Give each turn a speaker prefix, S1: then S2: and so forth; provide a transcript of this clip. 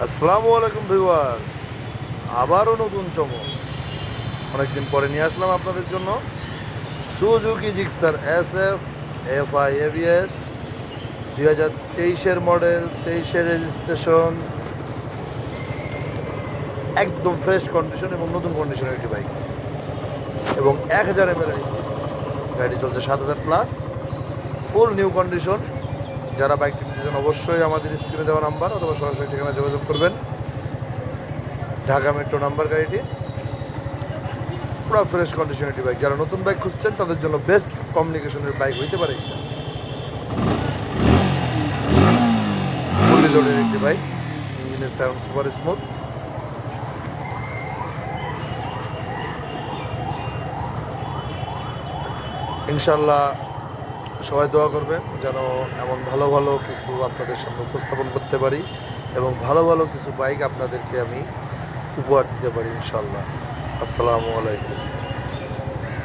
S1: আসসালামু আলাইকুম ভিউয়ার্স, আবারও নতুন চমক অনেকদিন পরে নিয়ে আসলাম আপনাদের জন্য। সুজুকি জিক্সার এফআই এবিএস 2023-এর মডেল, 23-এর রেজিস্ট্রেশন, একদম ফ্রেশ কন্ডিশন এবং নতুন কন্ডিশনের একটি বাইক এবং 1000 এমএল গাড়ি চলছে 7000 প্লাস, ফুল নিউ কন্ডিশন। যারা বাইকটি নিতে চান অবশ্যই আমাদের স্ক্রিনে দেওয়া নাম্বার অথবা সরাসরি ঠিকানা যোগাযোগ করবেন। ঢাকা মেট্রো নাম্বার গাড়িটি, পুরো ফ্রেশ কন্ডিশনের একটি বাইক। যারা নতুন বাইক খুঁজছেন তাদের জন্য বেস্ট কমিউনিকেশনের বাইক হইতে পারে এটা। ফুললি লোডের একটি বাইক, ইঞ্জিনের সাউন্ড সুপার স্মুথ। ইনশাল্লাহ সবাই দোয়া করবেন যেন এমন ভালো ভালো কিছু আপনাদের সামনে উপস্থাপন করতে পারি এবং ভালো ভালো কিছু বাইক আপনাদেরকে আমি উপহার দিতে পারি ইনশাল্লাহ। আসসালামু আলাইকুম।